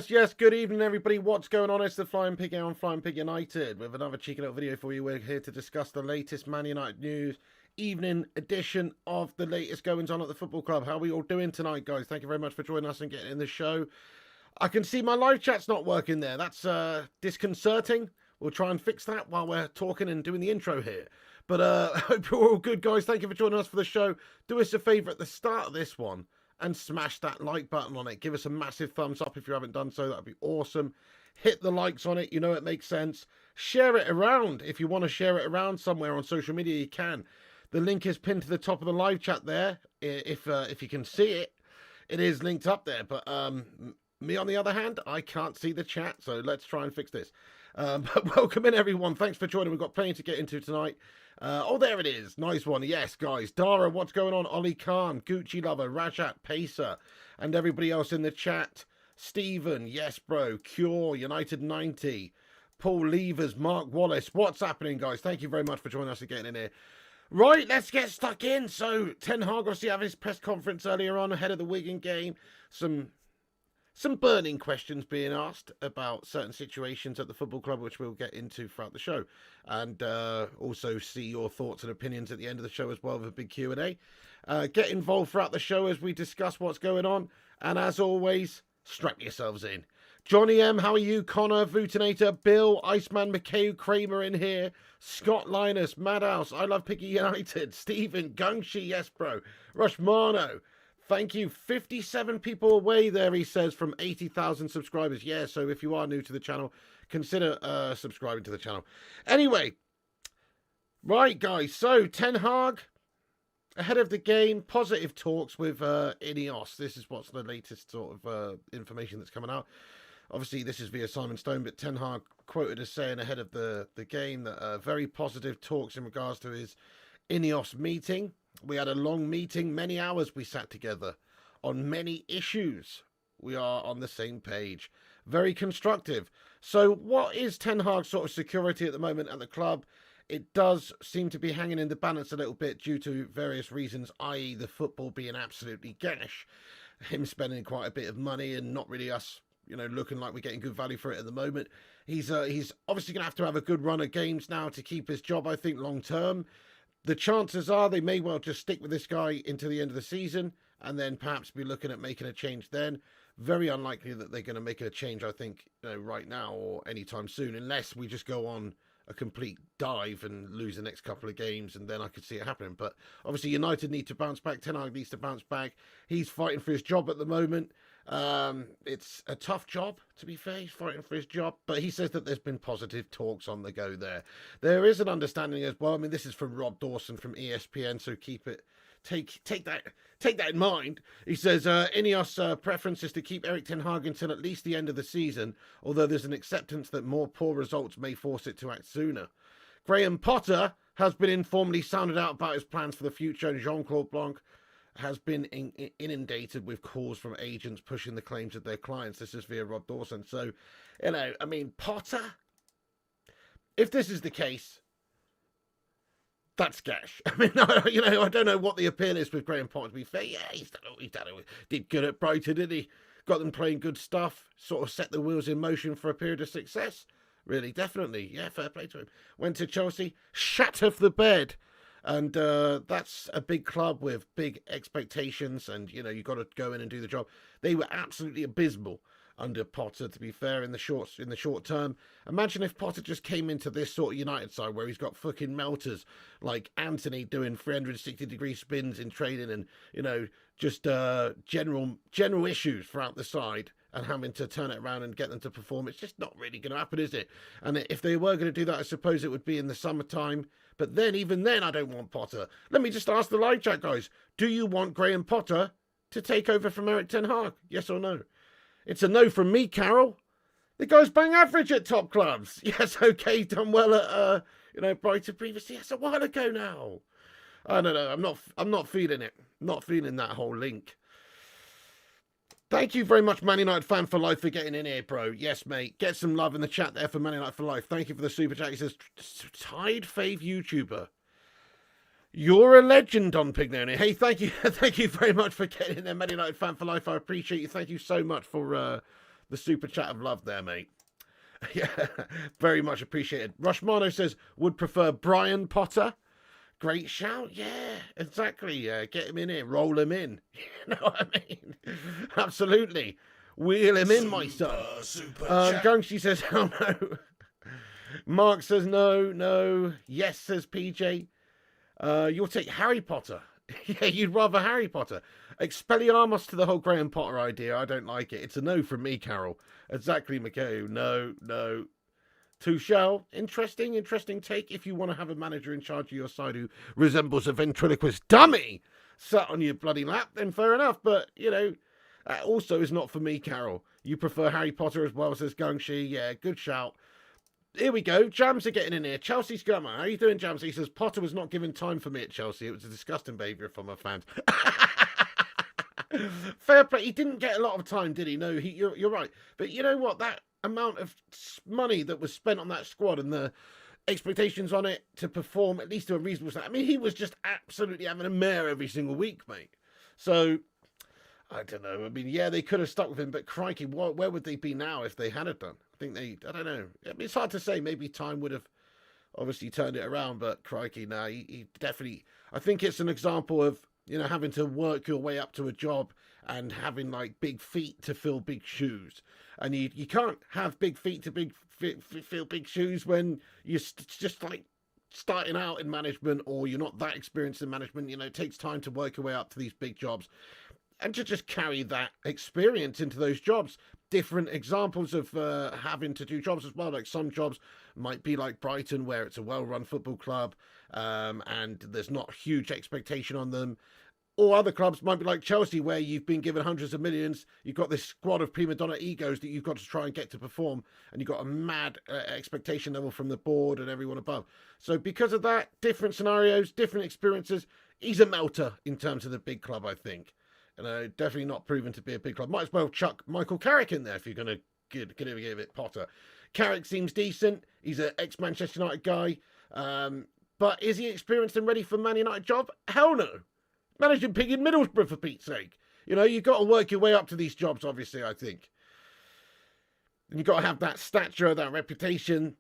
Yes. Good evening, everybody. What's going on? It's the Flying Pig here on Flying Pig United with another cheeky little video for you. We're here to discuss the latest Man United news, evening edition of the latest goings on at the football club. How are we all doing tonight, guys? Thank you very much for joining us and getting in the show. I can see my live chat's not working there. That's disconcerting. We'll try and fix that while we're talking and doing the intro here. But I hope you're all good, guys. Thank you for joining us for the show. Do us a favour at the start of this one and smash that like button on it. Give us a massive thumbs up if you haven't done so. That would be awesome. Hit the likes on it. You know it makes sense. Share it around. If you want to share it around somewhere on social media, you can. The link is pinned to the top of the live chat there. If you can see it, it is linked up there. But me, on the other hand, I can't see the chat. So let's try and fix this. But welcome in, everyone. Thanks for joining. We've got plenty to get into tonight. Oh, there it is. Nice one. Yes, guys. Dara, what's going on? Ollie Khan, Gucci Lover, Rajat, Pacer, and everybody else in the chat. Stephen, yes, bro. Cure, United 90. Paul Levers, Mark Wallace. What's happening, guys? Thank you very much for joining us and getting in here. Right, let's get stuck in. So, Ten Hag obviously had his press conference earlier on ahead of the Wigan game. Some burning questions being asked about certain situations at the football club, which we'll get into throughout the show. And also see your thoughts and opinions at the end of the show as well with a big Q&A. Get involved throughout the show as we discuss what's going on. And as always, strap yourselves in. Johnny M, how are you? Connor, Vutinator, Bill, Iceman, McKay, Kramer in here. Scott Linus, Madhouse, I Love Piggy United. Stephen, Gungshi, yes bro. Rushmano. Thank you. 57 people away there, he says, from 80,000 subscribers. Yeah, so if you are new to the channel, consider subscribing to the channel. Anyway, right, guys. So, Ten Hag, ahead of the game, positive talks with Ineos. This is what's the latest sort of information that's coming out. Obviously, this is via Simon Stone, but Ten Hag quoted as saying ahead of the game that very positive talks in regards to his Ineos meeting. We had a long meeting, many hours we sat together on many issues. We are on the same page. Very constructive. So what is Ten Hag's sort of security at the moment at the club? It does seem to be hanging in the balance a little bit due to various reasons, i.e. the football being absolutely gash. Him spending quite a bit of money and not really us, you know, looking like we're getting good value for it at the moment. He's obviously going to have a good run of games now to keep his job, I think, long term. The chances are they may well just stick with this guy into the end of the season and then perhaps be looking at making a change then. Very unlikely that they're going to make a change, I think, you know, right now or anytime soon, unless we just go on a complete dive and lose the next couple of games, and then I could see it happening. But obviously United need to bounce back. Ten Hag needs to bounce back. He's fighting for his job at the moment. It's a tough job, to be fair. He's fighting for his job, but he says that there's been positive talks on the go there. There is an understanding as well. I mean, this is from Rob Dawson from ESPN, so take that in mind. He says Ineos' preference is to keep Erik ten Hag until at least the end of the season, although there's an acceptance that more poor results may force it to act sooner. Graham Potter has been informally sounded out about his plans for the future, and Jean-Claude Blanc has been inundated with calls from agents pushing the claims of their clients. This is via Rob Dawson. So, you know, I mean, Potter, if this is the case, that's gash. I mean, you know, I don't know what the appeal is with Graham Potter, to be fair. Yeah, he did good at Brighton, did he? Got them playing good stuff, sort of set the wheels in motion for a period of success. Really, definitely. Yeah, fair play to him. Went to Chelsea, shat off the bed. And that's a big club with big expectations, and, you know, you've got to go in and do the job. They were absolutely abysmal under Potter, to be fair, in the short term. Imagine if Potter just came into this sort of United side where he's got fucking melters like Anthony doing 360-degree spins in training and, you know, just general issues throughout the side. and having to turn it around and get them to perform. It's just not really going to happen, is it? And if they were going to do that, I suppose it would be in the summertime. But then, even then, I don't want Potter. Let me just ask the live chat, guys. Do you want Graham Potter to take over from Erik ten Hag? Yes or no? It's a no from me, Carol. The guy's bang average at top clubs. Yes, okay, done well at Brighton previously. That's a while ago now. I don't know. I'm not feeling it. Not feeling that whole link. Thank you very much, Man United fan for life, for getting in here, bro. Yes, mate. Get some love in the chat there for Man United for life. Thank you for the super chat. He says, tied fave YouTuber. You're a legend, Don Pignoni. Hey, thank you. Thank you very much for getting in there, Man United fan for life. I appreciate you. Thank you so much for the super chat of love there, mate. Yeah, very much appreciated. Rushmano says, would prefer Brian Potter. Great shout. Yeah, exactly. Get him in here. Roll him in. You know what I mean? Absolutely. Wheel him in, my son. Gungshi says, oh no. Mark says, no. Yes, says PJ. You'll take Harry Potter. Yeah, you'd rather Harry Potter. Expelliarmus to the whole Graham Potter idea. I don't like it. It's a no from me, Carol. Exactly, Mikhail. No. Tuchel, interesting take. If you want to have a manager in charge of your side who resembles a ventriloquist dummy sat on your bloody lap, then fair enough. But, that also is not for me, Carol. You prefer Harry Potter as well, says Gungshi. Yeah, good shout. Here we go. Jams are getting in here. Chelsea Scummer. How are you doing, Jams? He says, Potter was not given time for me at Chelsea. It was a disgusting behaviour from our fans. Fair play. He didn't get a lot of time, did he? No, you're right. But you know what? That amount of money that was spent on that squad and the expectations on it to perform at least to a reasonable standard. I mean, he was just absolutely having a mare every single week, mate. So, I don't know. I mean, yeah, they could have stuck with him, but crikey, where would they be now if they had it done? I don't know. I mean, it's hard to say. Maybe time would have obviously turned it around, but crikey, no, he definitely, I think it's an example of, having to work your way up to a job and having like big feet to fill big shoes. And you can't have big feet to fill big shoes when you're just like starting out in management, or you're not that experienced in management. It takes time to work your way up to these big jobs and to just carry that experience into those jobs. Different examples of having to do jobs as well. Like some jobs might be like Brighton, where it's a well-run football club and there's not huge expectation on them. Or other clubs might be like Chelsea, where you've been given hundreds of millions. You've got this squad of prima donna egos that you've got to try and get to perform. And you've got a mad expectation level from the board and everyone above. So because of that, different scenarios, different experiences. He's a melter in terms of the big club, I think. Definitely not proven to be a big club. Might as well chuck Michael Carrick in there if you're going to give it Potter. Carrick seems decent. He's an ex-Manchester United guy. But is he experienced and ready for Man United job? Hell no. Managing Pig in Middlesbrough, for Pete's sake. You've got to work your way up to these jobs, obviously, I think. And you've got to have that stature, that reputation,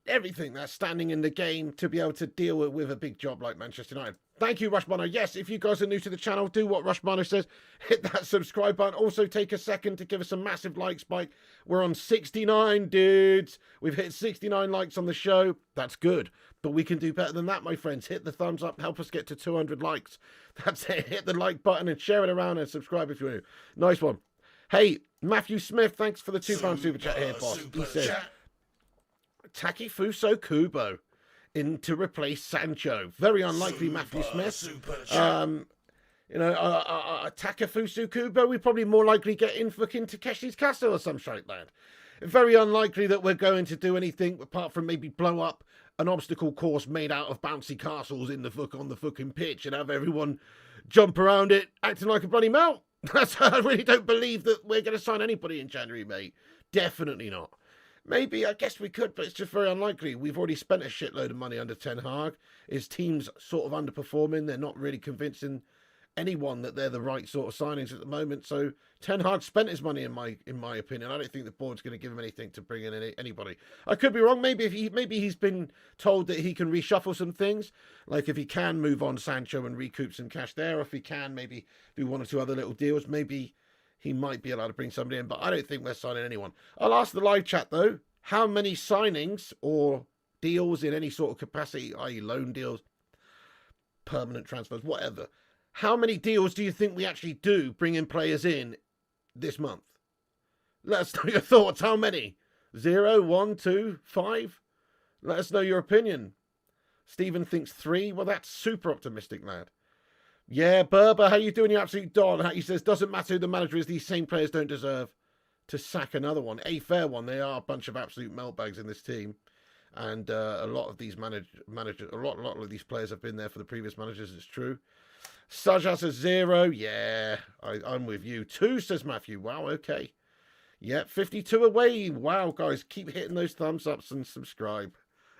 everything, that standing in the game to be able to deal with a big job like Manchester United. Thank you, Rushmano. Yes, if you guys are new to the channel, do what Rushmano says. Hit that subscribe button. Also, take a second to give us a massive like spike. We're on 69, dudes. We've hit 69 likes on the show. That's good. But we can do better than that, my friends. Hit the thumbs up. Help us get to 200 likes. That's it. Hit the like button and share it around and subscribe if you're new. Nice one. Hey, Matthew Smith, thanks for the £2 super chat here, boss. He says, Takefuso Kubo in to replace Sancho. Very unlikely, Matthew Smith. Takefuso Kubo, we probably more likely get in fucking Takeshi's Castle or some shite, lad. Very unlikely that we're going to do anything apart from maybe blow up an obstacle course made out of bouncy castles on the fucking pitch and have everyone jump around it acting like a bloody melt. I really don't believe that we're going to sign anybody in January, mate. Definitely not. Maybe, I guess we could, but it's just very unlikely. We've already spent a shitload of money under Ten Hag. His team's sort of underperforming. They're not really convincing anyone that they're the right sort of signings at the moment. So Ten Hag spent his money, in my opinion. I don't think the board's going to give him anything to bring in anybody. I could be wrong. Maybe he's been told that he can reshuffle some things, like if he can move on Sancho and recoup some cash there, or if he can maybe do one or two other little deals, maybe he might be allowed to bring somebody in. But I don't think we're signing anyone. I'll ask the live chat though, how many signings or deals in any sort of capacity, i.e. loan deals, permanent transfers, whatever, how many deals do you think we actually do bring in players in this month? Let us know your thoughts. How many? 0, 1, 2, 5? Let us know your opinion. Stephen thinks 3. Well, that's super optimistic, lad. Yeah, Berber, how you doing, you absolute don? He says, doesn't matter who the manager is, these same players don't deserve to sack another one. A fair one. They are a bunch of absolute meltbags in this team. And a lot of these managers, a lot of these players have been there for the previous managers, it's true. Saja says 0. Yeah, I'm with you. 2, says Matthew. Wow, okay. Yeah, 52 away. Wow, guys, keep hitting those thumbs ups and subscribe.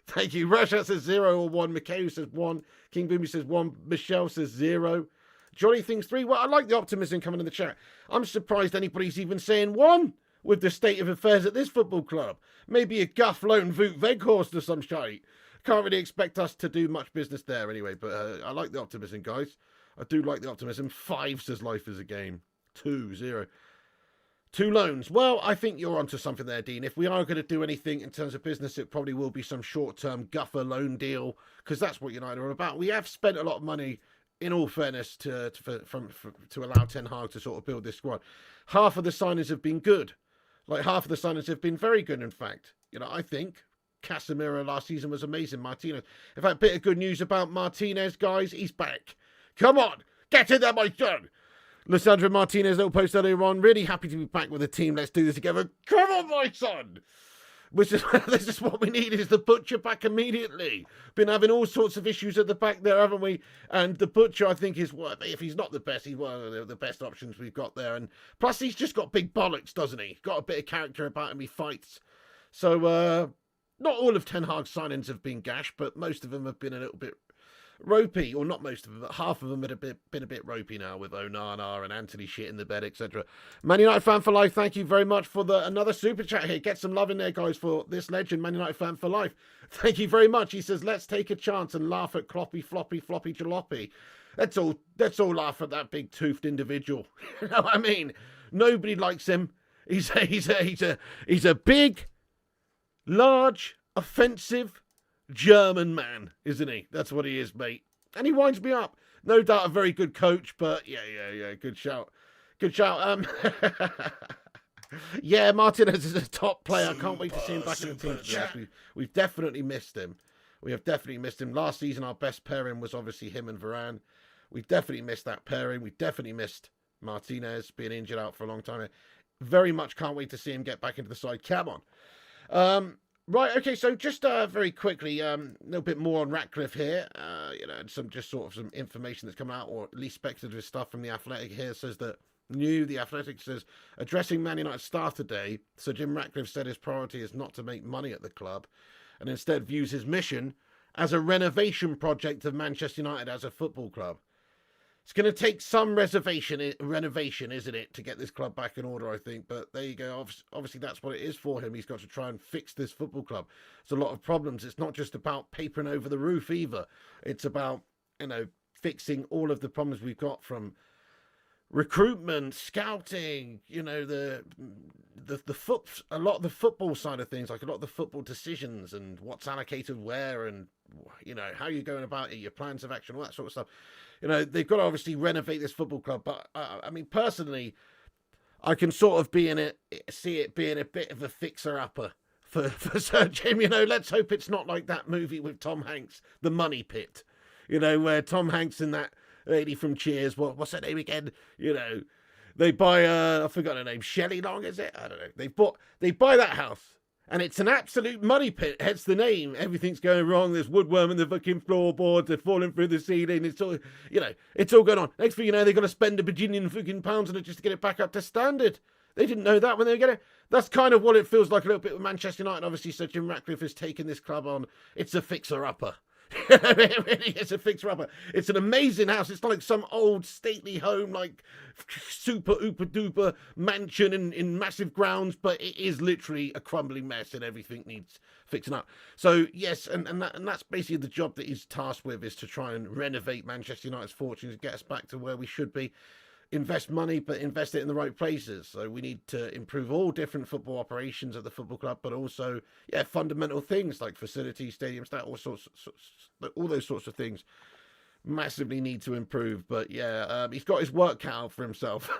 Thank you. Rashat says 0 or 1. Mikhail says 1. King Boomy says 1. Michelle says 0. Johnny thinks 3. Well, I like the optimism coming in the chat. I'm surprised anybody's even saying 1 with the state of affairs at this football club. Maybe a guff lone Voot Veghorst or some shite. Can't really expect us to do much business there anyway, but I like the optimism, guys. I do like the optimism. 5 says life is a game. 2, 0. 2 loans. Well, I think you're onto something there, Dean. If we are going to do anything in terms of business, it probably will be some short-term guffer loan deal, because that's what United are about. We have spent a lot of money, in all fairness, to allow Ten Hag to sort of build this squad. Half of the signings have been good. Like, half of the signings have been very good, in fact. You know, I think Casemiro last season was amazing. Martinez. In fact, a bit of good news about Martinez, guys. He's back. Come on. Get in there, my son. Lissandro Martinez, little post earlier on. Really happy to be back with the team. Let's do this together. Come on, my son. This is what we need, is the Butcher back immediately. Been having all sorts of issues at the back there, haven't we? And the Butcher, I think, is, if he's not the best, he's one of the best options we've got there. And plus, he's just got big bollocks, doesn't he? Got a bit of character about him. He fights. So, not all of Ten Hag's signings have been gash, but most of them have been a little bit ropey, or not most of them, but half of them have been a bit ropey now, with Onana and Anthony shit in the bed, etc. Man United fan for life, thank you very much for another super chat here. Get some love in there, guys, for this legend, Man United fan for life. Thank you very much. He says, let's take a chance and laugh at Kloppy, Floppy, Floppy, Jalopy. Let's all laugh at that big toothed individual. You know what I mean? Nobody likes him. He's a big, large, offensive German man, isn't he? That's what he is, mate. And he winds me up. No doubt a very good coach, but yeah. Good shout. Yeah, Martinez is a top player. I can't wait to see him back in the team. Yeah, we've definitely missed him. We have definitely missed him. Last season, our best pairing was obviously him and Varane. We've definitely missed that pairing. We've definitely missed Martinez being injured out for a long time. Very much can't wait to see him get back into the side. Come on. Right, okay, so just very quickly, a little bit more on Ratcliffe here. And some information that's come out, or at least speculative stuff from The Athletic here, says that The Athletic says, addressing Man United staff today, Sir Jim Ratcliffe said his priority is not to make money at the club, and instead views his mission as a renovation project of Manchester United as a football club. It's going to take some renovation, isn't it, to get this club back in order, I think. But there you go. Obviously, that's what it is for him. He's got to try and fix this football club. There's a lot of problems. It's not just about papering over the roof either. It's about, fixing all of the problems we've got, from recruitment, scouting, a lot of the football side of things, like a lot of the football decisions and what's allocated where, and, how you're going about it, your plans of action, all that sort of stuff. They've got to obviously renovate this football club. But, personally, I can sort of see it being a bit of a fixer-upper for Sir Jim. Let's hope it's not like that movie with Tom Hanks, The Money Pit, where Tom Hanks and that lady from Cheers, what's her name again? They buy, I forgot her name, Shelley Long, is it? I don't know. They buy that house. And it's an absolute money pit, hence the name. Everything's going wrong. There's woodworm in the fucking floorboards. They're falling through the ceiling. It's all, it's all going on. Next thing you know, they've got to spend £1 bajillion fucking pounds on it just to get it back up to standard. They didn't know that when they were getting it. That's kind of what it feels like a little bit with Manchester United. Obviously, Sir Jim Ratcliffe has taken this club on. It's a fixer-upper. It really is a fixer-upper. It's an amazing house. It's like some old stately home, like super ooper-duper mansion in massive grounds, but it is literally a crumbling mess and everything needs fixing up. So, yes, and that's basically the job that he's tasked with, is to try and renovate Manchester United's fortunes and get us back to where we should be. Invest money, but invest it in the right places. So we need to improve all different football operations at the football club, but also, fundamental things like facilities, stadium staff, all those sorts of things massively need to improve. But he's got his work cut out for himself.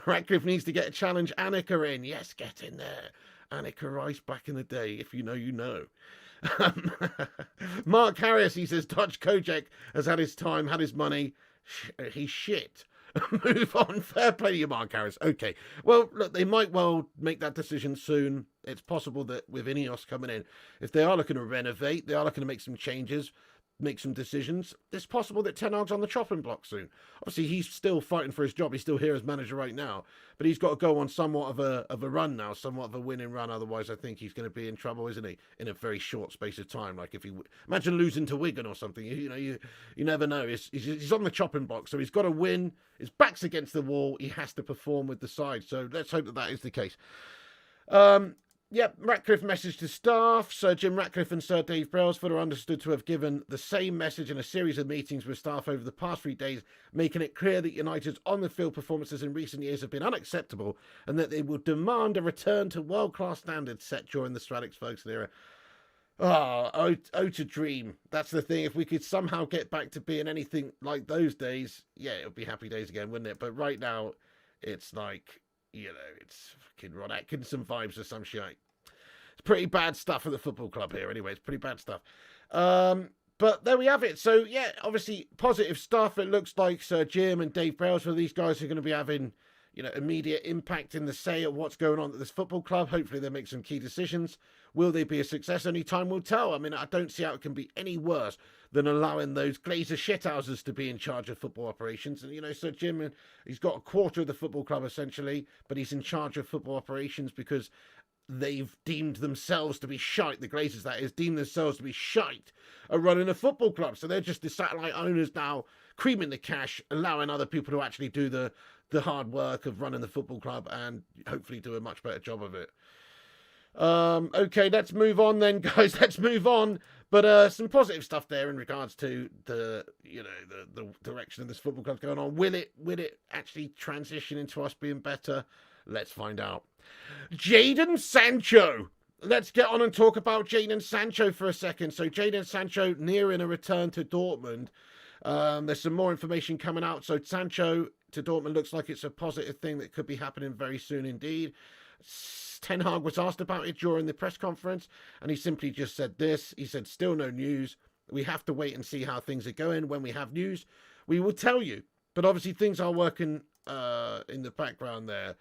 Ratcliffe needs to get a challenge. Annika in. Yes, get in there. Annika Rice back in the day. If you know, you know. Mark Harris, he says, Dodge Kojak has had his time, had his money. He's shit. Move on. Fair play to you, Mark Harris. Okay. Well, look, they might well make that decision soon. It's possible that with Ineos coming in, if they are looking to renovate, they are looking to make some changes, make some decisions, it's possible that Ten Hag's on the chopping block soon. Obviously, he's still fighting for his job. He's still here as manager right now, but he's got to go on somewhat of a run now, somewhat of a winning run. Otherwise, I think he's going to be in trouble, isn't he? In a very short space of time. Like if he imagine losing to Wigan or something, you never know. He's on the chopping block, so he's got to win. His back's against the wall. He has to perform with the side. So let's hope that is the case. Yep, Ratcliffe message to staff. Sir Jim Ratcliffe and Sir Dave Brailsford are understood to have given the same message in a series of meetings with staff over the past 3 days, making it clear that United's on-the-field performances in recent years have been unacceptable and that they will demand a return to world-class standards set during the Sir Alex Ferguson era. Oh, to dream. That's the thing. If we could somehow get back to being anything like those days, yeah, it would be happy days again, wouldn't it? But right now, it's like... it's fucking Ron Atkinson vibes or some shit. It's pretty bad stuff at the football club here anyway. It's pretty bad stuff. But there we have it. So, yeah, obviously positive stuff. It looks like Sir Jim and Dave Brailsford, these guys are going to be having, immediate impact in the say of what's going on at this football club. Hopefully they make some key decisions. Will they be a success? Only time will tell. I mean, I don't see how it can be any worse than allowing those Glazer shithouses to be in charge of football operations. And, Sir Jim, he's got a quarter of the football club, essentially, but he's in charge of football operations because they've deemed themselves to be shite, the Glazers, that is, deemed themselves to be shite at running a football club. So they're just the satellite owners now, creaming the cash, allowing other people to actually do the hard work of running the football club and hopefully do a much better job of it. Okay, let's move on then, guys. Let's move on. But some positive stuff there in regards to the direction of this football club going on. Will it actually transition into us being better? Let's find out. Jadon Sancho. Let's get on and talk about Jadon Sancho for a second. So Jadon Sancho nearing a return to Dortmund. There's some more information coming out. So Sancho to Dortmund looks like it's a positive thing that could be happening very soon indeed. Ten Hag was asked about it during the press conference, and he simply just said this. He said, still no news. We have to wait and see how things are going. When we have news, we will tell you. But obviously things are working in the background there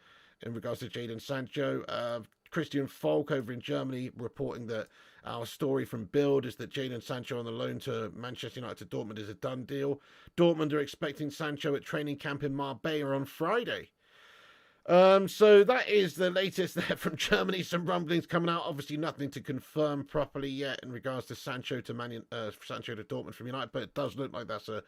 in regards to Jadon Sancho. Christian Falk over in Germany reporting that our story from Bild is that Jadon Sancho on the loan to Manchester United to Dortmund is a done deal. Dortmund are expecting Sancho at training camp in Marbella on Friday. So that is the latest there from Germany. Some rumblings coming out. Obviously nothing to confirm properly yet in regards to Sancho to Dortmund from United, but it does look like that's a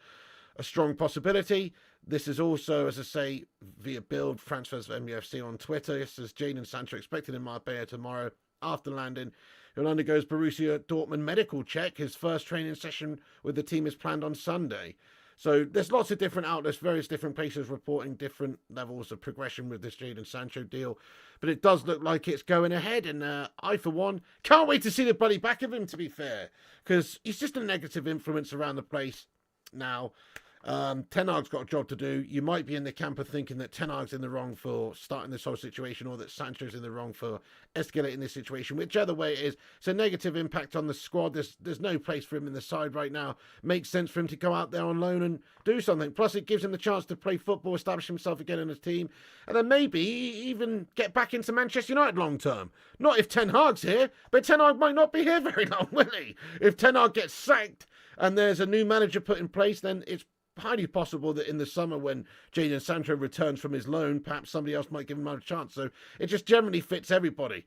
strong possibility. This is also, as I say, via Bild Transfers of MUFC on Twitter. This is Jadon Sancho expected in Marbella tomorrow after landing. He'll undergoes Borussia Dortmund medical check. His first training session with the team is planned on Sunday. So there's lots of different outlets, various different places reporting different levels of progression with this Jadon Sancho deal. But it does look like it's going ahead. And I, for one, can't wait to see the bloody back of him, to be fair. Because he's just a negative influence around the place now. Ten Hag's got a job to do. You might be in the camp of thinking that Ten Hag's in the wrong for starting this whole situation, or that Sancho's in the wrong for escalating this situation. Whichever way it is, it's a negative impact on the squad. There's no place for him in the side right now. Makes sense for him to go out there on loan and do something. Plus, it gives him the chance to play football, establish himself again in his team, and then maybe even get back into Manchester United long term. Not if Ten Hag's here, but Ten Hag might not be here very long, will he? If Ten Hag gets sacked and there's a new manager put in place, then it's highly possible that in the summer when Jadon Sancho returns from his loan, perhaps somebody else might give him another chance. So it just generally fits everybody.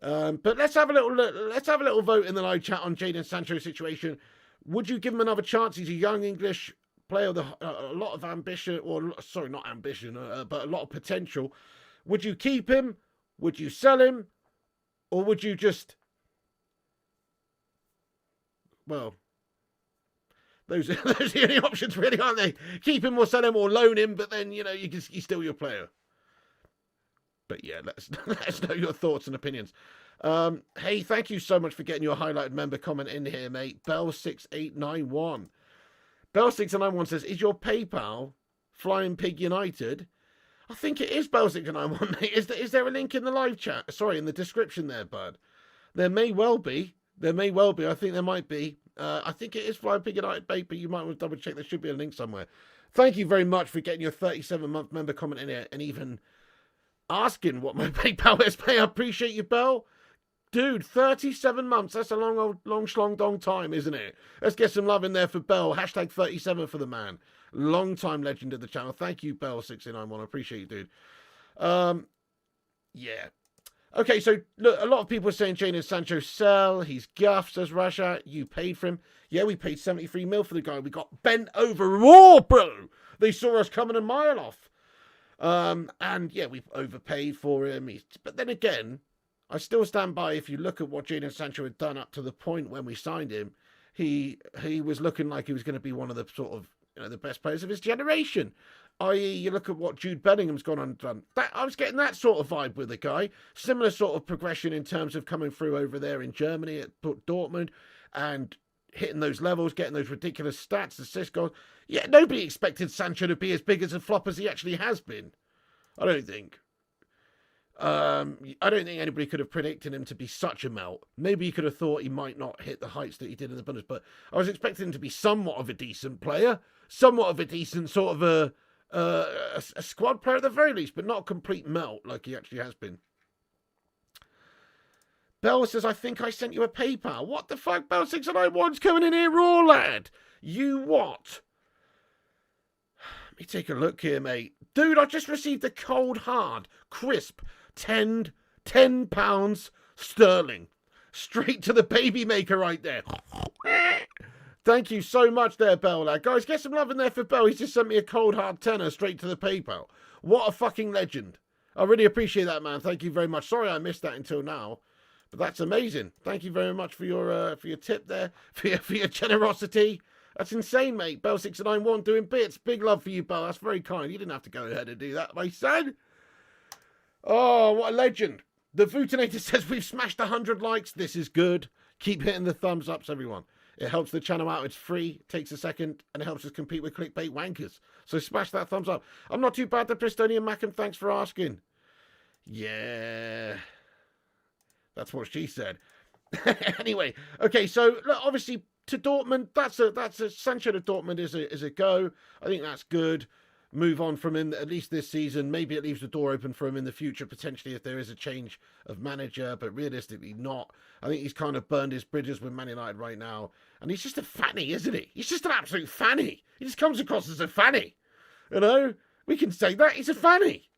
But let's have a little vote in the live chat on Jadon Sancho's situation. Would you give him another chance? He's a young English player with a lot of ambition, or sorry, not ambition, but a lot of potential. Would you keep him? Would you sell him? Or would you just, well, those are the only options really, aren't they? Keep him or sell him or loan him, but then, he's still your player. But yeah, let us know your thoughts and opinions. Hey, thank you so much for getting your highlighted member comment in here, mate. Bell6891. Bell6891 says, is your PayPal Flying Pig United? I think it is Belsic and I want, mate. Is there a link in the live chat? Sorry, in the description there, bud. There may well be. There may well be. I think there might be. I think it is Flying Pig United, Bait, but you might want to double check. There should be a link somewhere. Thank you very much for getting your 37-month member comment in here and even asking what my PayPal is, mate. I appreciate you, Bell. Dude, 37 months. That's a long schlong dong time, isn't it? Let's get some love in there for Bell. Hashtag 37 for the man. Long-time legend of the channel. Thank you, Bell691. I appreciate you, dude. Yeah. Okay, so look, a lot of people are saying Jadon Sancho sell. He's guff, says Rasha. You paid for him. Yeah, we paid 73 mil for the guy. We got bent over raw, bro. They saw us coming a mile off. And yeah, we overpaid for him. But then again, I still stand by, if you look at what Jadon Sancho had done up to the point when we signed him, he was looking like he was going to be one of the sort of, the best players of his generation. I.e., you look at what Jude Bellingham's gone on and done. I was getting that sort of vibe with the guy. Similar sort of progression in terms of coming through over there in Germany at Dortmund and hitting those levels, getting those ridiculous stats, assist goals. Yeah, nobody expected Sancho to be as big as a flop as he actually has been. I don't think. I don't think anybody could have predicted him to be such a melt. Maybe you could have thought he might not hit the heights that he did in the Bundesliga, but I was expecting him to be somewhat of a decent player, somewhat of a decent sort of a squad player at the very least, but not a complete melt like he actually has been. Bell says, I think I sent you a PayPal. What the fuck, Bell 691's coming in here raw, lad? You what? Let me take a look here, mate. Dude, I just received a cold, hard, crisp £10 sterling. Straight to the baby maker right there. Thank you so much there, Bell, lad. Guys, get some love in there for Bell. He's just sent me a cold, hard tenner straight to the PayPal. What a fucking legend. I really appreciate that, man. Thank you very much. Sorry I missed that until now. But that's amazing. Thank you very much for your tip there, for your generosity. That's insane, mate. Bell691 doing bits. Big love for you, Bell. That's very kind. You didn't have to go ahead and do that, my son. Oh, what a legend. The Vutinator says we've smashed 100 likes. This is good. Keep hitting the thumbs ups, everyone. It helps the channel out. It's free. It takes a second. And it helps us compete with clickbait wankers. So smash that thumbs up. I'm not too bad, the Pristonian Macam. Thanks for asking. Yeah. That's what she said. Anyway, okay, so look, obviously to Dortmund, that's a Sancho to Dortmund is a go. I think that's good. Move on from him at least this season. Maybe it leaves the door open for him in the future potentially if there is a change of manager, but realistically not. I think he's kind of burned his bridges with Man United right now, and he's just a fanny, isn't he? He's just an absolute fanny. He just comes across as a fanny. You know, we can say that he's a fanny.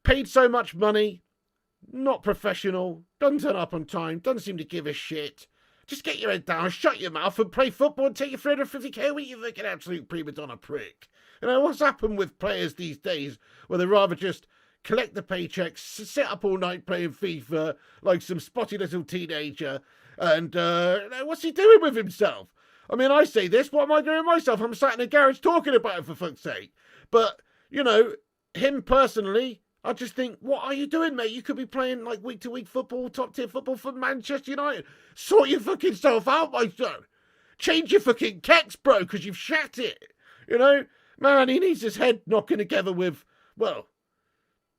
Paid so much money. Not professional, doesn't turn up on time, doesn't seem to give a shit. Just get your head down, shut your mouth and play football and take your 350k with you like an absolute prima donna prick. You know, what's happened with players these days where they'd rather just collect the paychecks, sit up all night playing FIFA like some spotty little teenager, and what's he doing with himself? I mean, I say this, what am I doing myself? I'm sat in a garage talking about it, for fuck's sake. But, you know, him personally, I just think, what are you doing, mate? You could be playing like week-to-week football, top-tier football for Manchester United. Sort your fucking self out, my son. Change your fucking kecks, bro, because you've shat it. You know? Man, he needs his head knocking together with, well,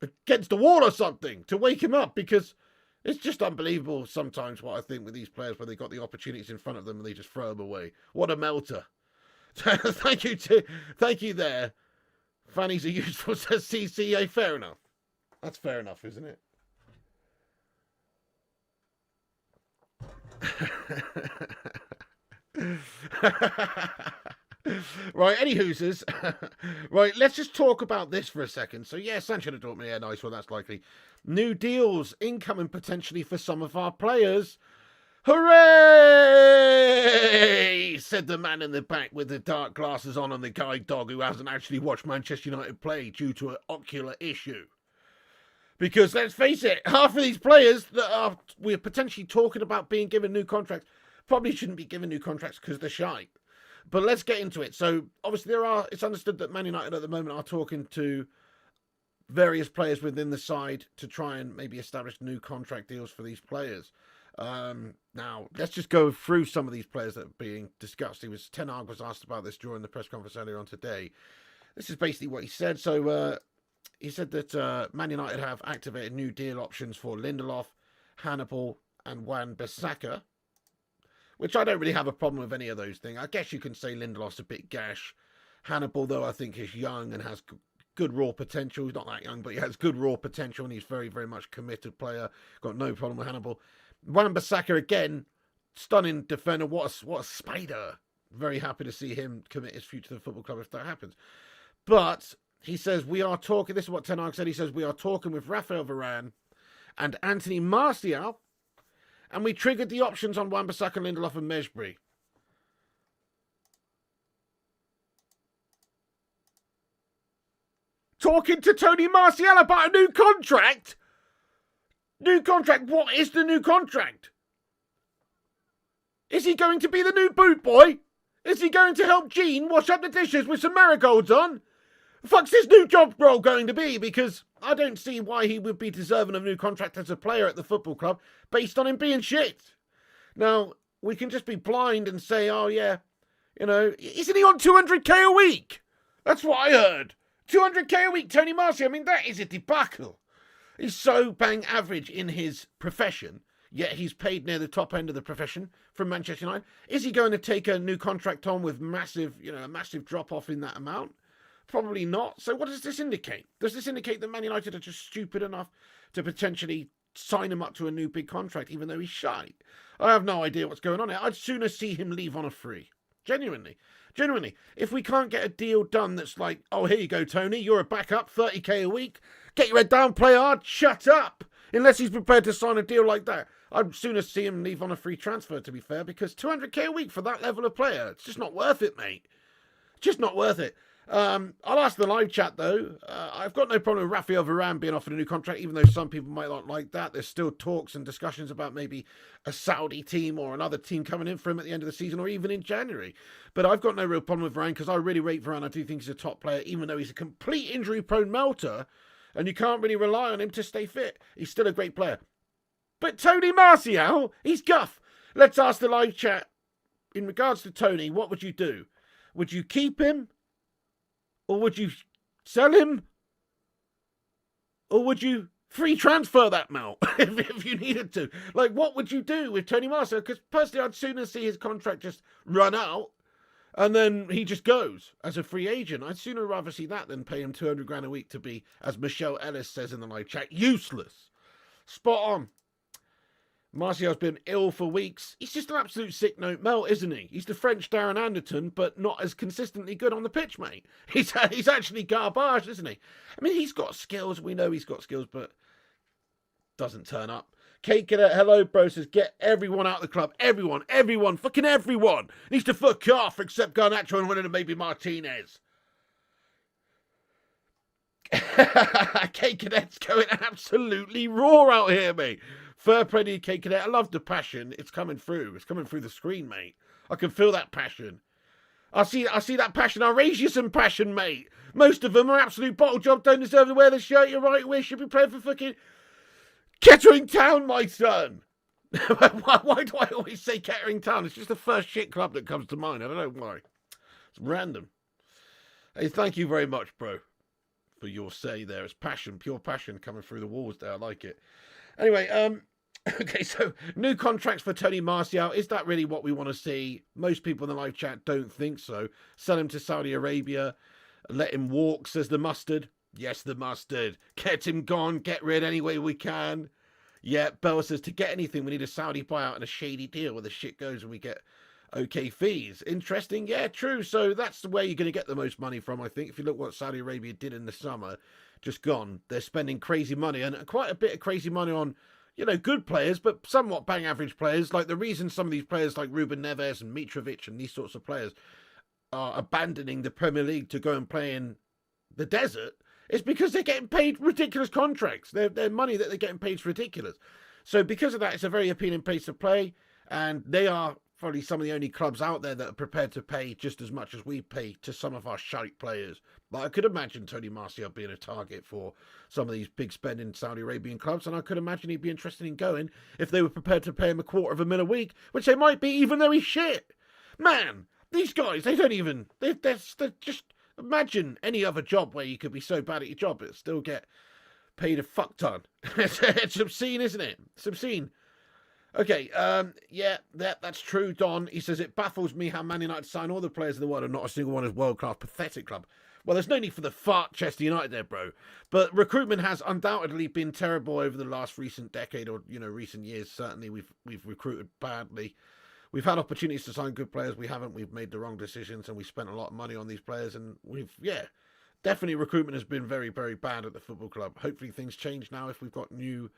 against the wall or something to wake him up, because it's just unbelievable sometimes what I think with these players when they got the opportunities in front of them and they just throw them away. What a melter. Thank you there. Fannies are useful, says CCA. Fair enough. That's fair enough, isn't it? Right, any hoosers. Right, let's just talk about this for a second. So, yeah, Sancho to Dortmund, yeah, nice one, that's likely. New deals incoming potentially for some of our players. Hooray! Said the man in the back with the dark glasses on and the guide dog who hasn't actually watched Manchester United play due to an ocular issue. Because, let's face it, half of these players that we're potentially talking about being given new contracts probably shouldn't be given new contracts because they're shy. But let's get into it. So, obviously, it's understood that Man United at the moment are talking to various players within the side to try and maybe establish new contract deals for these players. Now, let's just go through some of these players that are being discussed. Ten Hag was asked about this during the press conference earlier on today. This is basically what he said. So, he said that Man United have activated new deal options for Lindelof, Hannibal, and Wan-Bissaka, which I don't really have a problem with any of those things. I guess you can say Lindelof's a bit gash. Hannibal, though, I think is young and has good raw potential. He's not that young, but he has good raw potential, and he's very, very much committed player. Got no problem with Hannibal. Wan-Bissaka, again, stunning defender. What a spider. Very happy to see him commit his future to the football club if that happens. But he says, we are talking, this is what Ten Hag said, he says, we are talking with Raphael Varane and Anthony Martial, and we triggered the options on Wan-Bissaka, Lindelof and Mejbri. Talking to Tony Martial about a new contract? New contract? What is the new contract? Is he going to be the new boot boy? Is he going to help Gene wash up the dishes with some marigolds on? Fuck's his new job role going to be? Because I don't see why he would be deserving of a new contract as a player at the football club based on him being shit. Now, we can just be blind and say, oh yeah, you know, isn't he on 200k a week? That's what I heard. 200k a week, Tony Martial. I mean, that is a debacle. He's so bang average in his profession, yet he's paid near the top end of the profession from Manchester United. Is he going to take a new contract on with massive, a massive drop off in that amount? Probably not. So what does this indicate? Does this indicate that Man United are just stupid enough to potentially sign him up to a new big contract, even though he's shy? I have no idea what's going on here. I'd sooner see him leave on a free. Genuinely. If we can't get a deal done that's like, oh, here you go, Tony, you're a backup, 30k a week, get your head down, play hard, shut up. Unless he's prepared to sign a deal like that. I'd sooner see him leave on a free transfer, to be fair, because 200k a week for that level of player, it's just not worth it, mate. Just not worth it. I'll ask the live chat, though. I've got no problem with Raphael Varane being offered a new contract, even though some people might not like that. There's still talks and discussions about maybe a Saudi team or another team coming in for him at the end of the season or even in January. But I've got no real problem with Varane because I really rate Varane. I do think he's a top player, even though he's a complete injury-prone melter, and you can't really rely on him to stay fit. He's still a great player. But Tony Martial, he's guff. Let's ask the live chat. In regards to Tony, what would you do? Would you keep him? Or would you sell him? Or would you free transfer that Mount if you needed to? Like, what would you do with Tony Martial? Because personally, I'd sooner see his contract just run out and then he just goes as a free agent. I'd sooner rather see that than pay him 200 grand a week to be, as Michelle Ellis says in the live chat, useless. Spot on. Martial's been ill for weeks. He's just an absolute sick note melt, isn't he? He's the French Darren Anderton, but not as consistently good on the pitch, mate. He's actually garbage, isn't he? I mean, he's got skills. We know he's got skills, but doesn't turn up. Kate Cadet, hello, bro, says, get everyone out of the club. Everyone, fucking everyone. Needs to fuck off, except Garnacho and maybe Martinez. Kate Cadet's going absolutely raw out here, mate. Fair play to Kate Cadet. I love the passion. It's coming through. It's coming through the screen, mate. I can feel that passion. I see that passion. I'll raise you some passion, mate. Most of them are absolute bottle job. Don't deserve to wear the shirt you're right with. Should be playing for fucking Kettering Town, my son. Why do I always say Kettering Town? It's just the first shit club that comes to mind. I don't know why. It's random. Hey, thank you very much, bro, for your say there. It's passion, pure passion coming through the walls there. I like it. Anyway, okay, so new contracts for Tony Martial. Is that really what we want to see? Most people in the live chat don't think so. Sell him to Saudi Arabia. Let him walk, says the mustard. Yes, the mustard. Get him gone. Get rid any way we can. Yeah, Bell says to get anything, we need a Saudi buyout and a shady deal where the shit goes and we get okay fees. Interesting. Yeah, true. So that's the way you're going to get the most money from, I think. If you look what Saudi Arabia did in the summer, just gone. They're spending crazy money and quite a bit of crazy money on, good players, but somewhat bang average players. Like the reason some of these players like Ruben Neves and Mitrovic and these sorts of players are abandoning the Premier League to go and play in the desert is because they're getting paid ridiculous contracts. Their money that they're getting paid is ridiculous. So because of that, it's a very appealing place to play, and they are probably some of the only clubs out there that are prepared to pay just as much as we pay to some of our shite players. Like I could imagine Tony Martial being a target for some of these big spending Saudi Arabian clubs, and I could imagine he'd be interested in going if they were prepared to pay him $250,000 a week, which they might be, even though he's shit. Man, these guys, they don't even, they're just, Imagine any other job where you could be so bad at your job but still get paid a fuck ton. It's obscene, isn't it? It's obscene. Okay, yeah, that's true, Don. He says, it baffles me how Man United sign all the players in the world and not a single one is world-class, pathetic club. Well, there's no need for the fart Chester United there, bro. But recruitment has undoubtedly been terrible over the last recent decade or, recent years. Certainly, we've recruited badly. We've had opportunities to sign good players. We haven't. We've made the wrong decisions and we spent a lot of money on these players. And definitely recruitment has been very, very bad at the football club. Hopefully things change now if we've got new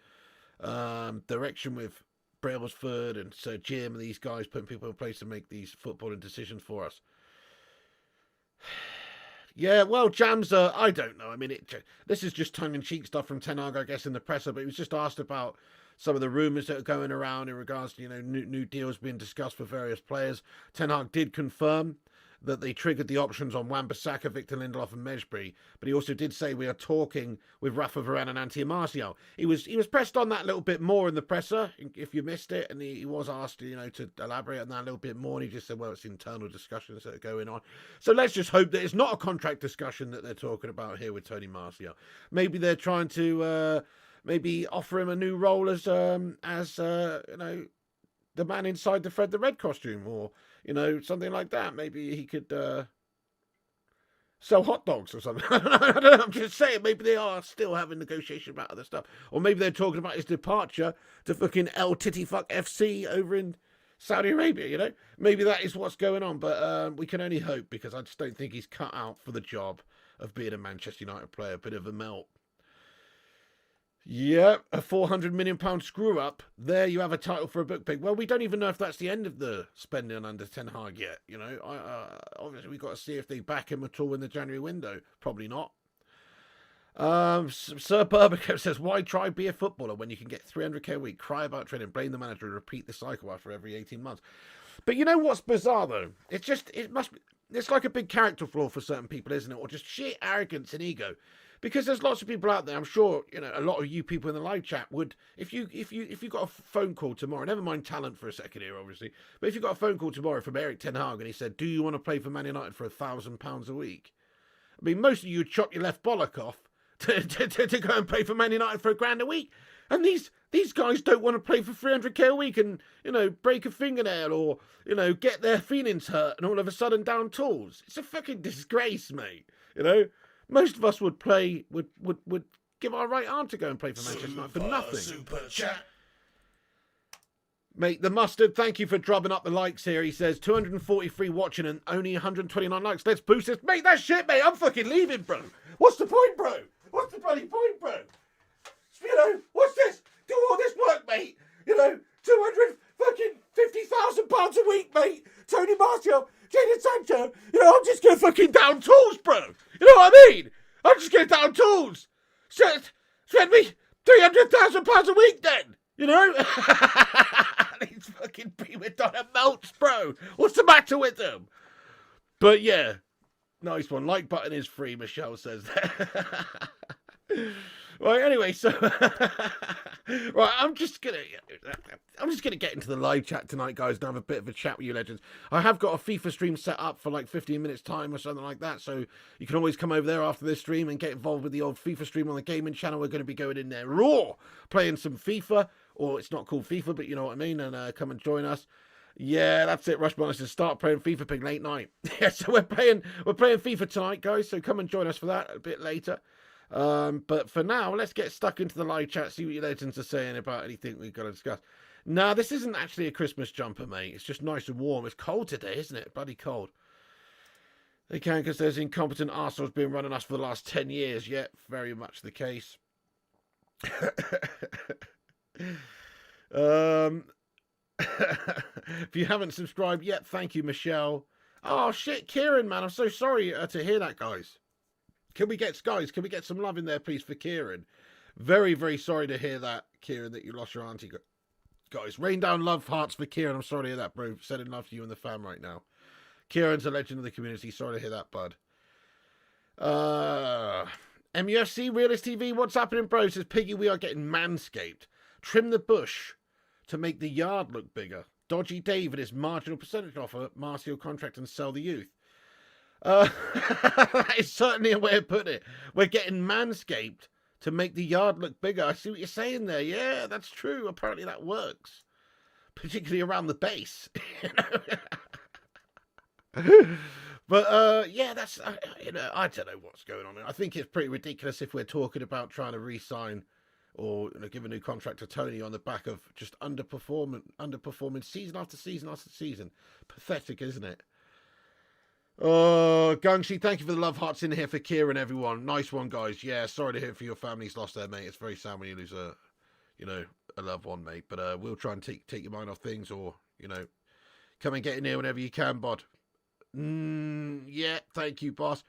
direction with Brailsford and Sir Jim and these guys putting people in place to make these footballing decisions for us. Yeah, well, Jams, I don't know. I mean, this is just tongue-in-cheek stuff from Ten Hag, I guess, in the presser, but he was just asked about some of the rumours that are going around in regards to, new deals being discussed for various players. Ten Hag did confirm that they triggered the options on Wan-Bissaka, Victor Lindelof and Mesbury, but he also did say we are talking with Rafa Varane and Anthony Martial. He was pressed on that a little bit more in the presser, if you missed it, and he was asked, to elaborate on that a little bit more, and he just said, well, it's internal discussions that are going on. So let's just hope that it's not a contract discussion that they're talking about here with Tony Martial. Maybe they're trying to maybe offer him a new role as the man inside the Fred the Red costume, or something like that. Maybe he could sell hot dogs or something. I don't know. I'm just saying, maybe they are still having negotiation about other stuff. Or maybe they're talking about his departure to fucking El Titty Fuck FC over in Saudi Arabia, Maybe that is what's going on. But we can only hope, because I just don't think he's cut out for the job of being a Manchester United player. A bit of a melt. Yeah, a £400 million screw-up. There you have a title for a book pick. Well, we don't even know if that's the end of the spending under Ten Hag yet, obviously, we've got to see if they back him at all in the January window. Probably not. Sir Burbico says, why try be a footballer when you can get 300k a week, cry about training, blame the manager, and repeat the cycle after every 18 months? But you know what's bizarre, though? It's like a big character flaw for certain people, isn't it? Or just sheer arrogance and ego. Because there's lots of people out there, I'm sure, a lot of you people in the live chat would, if you got a phone call tomorrow, never mind talent for a second here, obviously, but if you got a phone call tomorrow from Eric Ten Hag and he said, do you want to play for Man United for £1,000 a week? I mean, most of you would chop your left bollock off to go and play for Man United for £1,000 a week. And these guys don't want to play for 300k a week and, break a fingernail or, get their feelings hurt and all of a sudden down tools. It's a fucking disgrace, mate, Most of us would give our right arm to go and play for Manchester United for nothing. Super chat. Mate, the Mustard, thank you for drubbing up the likes here. He says, 243 watching and only 129 likes. Let's boost this. Mate, that's shit, mate. I'm fucking leaving, bro. What's the point, bro? What's the bloody point, bro? What's this? Do all this work, mate. 200 fucking £50,000 a week, mate. Tony Martial, Jadon Sancho. I'm just going to fucking down tools, bro. You know what I mean? I'm just going down tools. Spend me £300,000 a week then. These fucking prima donna melts, bro. What's the matter with them? But yeah, nice one. Like button is free, Michelle says that. Right, anyway, so right, I'm just gonna get into the live chat tonight, guys, and have a bit of a chat with you legends. I have got a FIFA stream set up for like 15 minutes time or something like that, so you can always come over there after this stream and get involved with the old FIFA stream on the gaming channel. We're going to be going in there raw, playing some FIFA, or it's not called FIFA, but you know what I mean, and come and join us. Yeah, that's it. Rushmore says start playing FIFA Pig late night. Yeah, so we're playing FIFA tonight, guys. So come and join us for that a bit later. But for now, let's get stuck into the live chat, see what your legends are saying about anything we've got to discuss. Nah, this isn't actually a Christmas jumper, mate. It's just nice and warm. It's cold today, isn't it? Bloody cold. They can, because there's incompetent arseholes been running us for the last 10 years. Yeah, very much the case. If you haven't subscribed yet, thank you, Michelle. Oh, shit, Kieran, man. I'm so sorry to hear that, guys. Can we get some love in there, please, for Kieran? Very, very sorry to hear that, Kieran, that you lost your auntie. Guys, rain down love hearts for Kieran. I'm sorry to hear that, bro. Sending love to you and the fam right now. Kieran's a legend of the community. Sorry to hear that, bud. MUFC, Realist TV, what's happening, bro? Says Piggy, we are getting manscaped. Trim the bush to make the yard look bigger. Dodgy Dave and his marginal percentage offer, Martial contract and sell the youth. That is certainly a way of putting it. We're getting manscaped to make the yard look bigger. I see what you're saying there. Yeah, that's true. Apparently that works, particularly around the base. But yeah, that's I don't know what's going on. I think it's pretty ridiculous if we're talking about trying to re-sign or give a new contract to Tony on the back of just underperforming season after season after season. Pathetic, isn't it? Oh, Gungshi, thank you for the love hearts in here for Kieran, everyone. Nice one, guys. Yeah, sorry to hear for your family's loss there, mate. It's very sad when you lose a loved one, mate. But we'll try and take your mind off things, or come and get in here whenever you can, bod. Yeah, thank you, boss.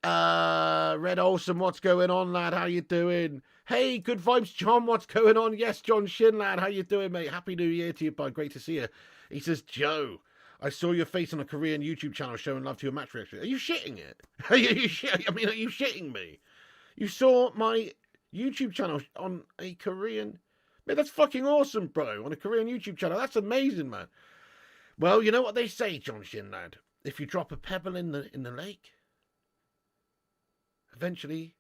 Red Olsen, what's going on, lad? How you doing? Hey, good vibes, John. What's going on? Yes, John Shin, lad. How you doing, mate? Happy New Year to you, bud. Great to see you. He says, Joe, I saw your face on a Korean YouTube channel showing love to your match reaction. Are you shitting it? Are you shitting me? You saw my YouTube channel on a Korean... Man, that's fucking awesome, bro. On a Korean YouTube channel. That's amazing, man. Well, you know what they say, John Shin, lad. If you drop a pebble in the lake, eventually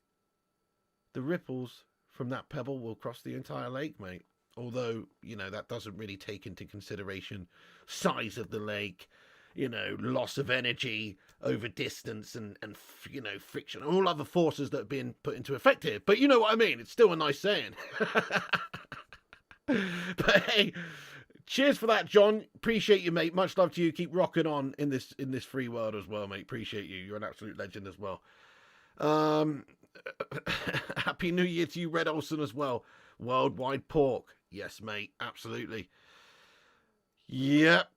the ripples from that pebble will cross the entire lake, mate. Although, that doesn't really take into consideration size of the lake, loss of energy over distance and friction, and all other forces that are being put into effect here. But you know what I mean? It's still a nice saying. But hey, cheers for that, John. Appreciate you, mate. Much love to you. Keep rocking on in this free world as well, mate. Appreciate you. You're an absolute legend as well. Happy New Year to you, Red Olsen, as well. Worldwide pork. Yes, mate. Absolutely. Yep.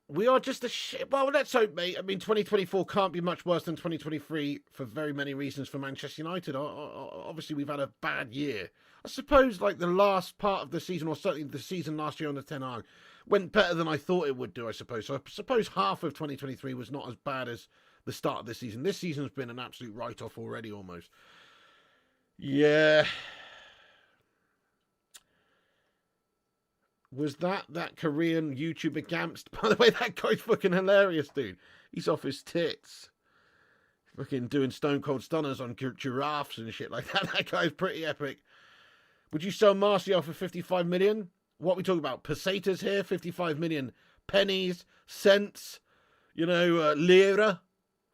We are just a shit. Well, let's hope, mate. I mean, 2024 can't be much worse than 2023 for very many reasons for Manchester United. Obviously, we've had a bad year. I suppose, like, the last part of the season, or certainly the season last year under Ten Hag, went better than I thought it would do, I suppose. So I suppose half of 2023 was not as bad as the start of this season. This season's been an absolute write-off already, almost. Yeah. Was that Korean YouTuber Gamst? By the way, that guy's fucking hilarious, dude. He's off his tits. Fucking doing stone cold stunners on giraffes and shit like that. That guy's pretty epic. Would you sell Martial for 55 million? What are we talking about? Pesetas here? 55 million. Pennies? Cents? Lira?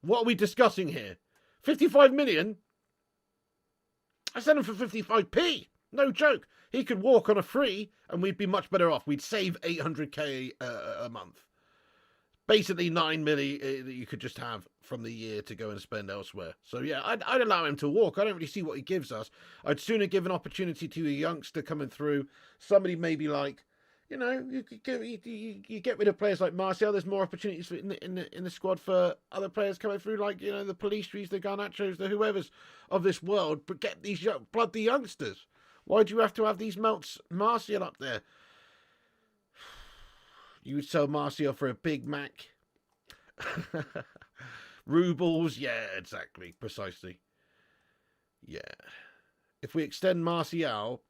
What are we discussing here? 55 million? I sent him for 55p. No joke. He could walk on a free and we'd be much better off. We'd save 800k a month. Basically 9 million that you could just have from the year to go and spend elsewhere. So yeah, I'd allow him to walk. I don't really see what he gives us. I'd sooner give an opportunity to a youngster coming through. Somebody maybe like, you get rid of players like Martial. There's more opportunities in the squad for other players coming through, like the Pelistris, the Garnachos, the whoever's of this world. But get these bloody youngsters. Why do you have to have these melts Martial up there? You would sell Martial for a Big Mac. Rubles, yeah, exactly, precisely. Yeah. If we extend Martial,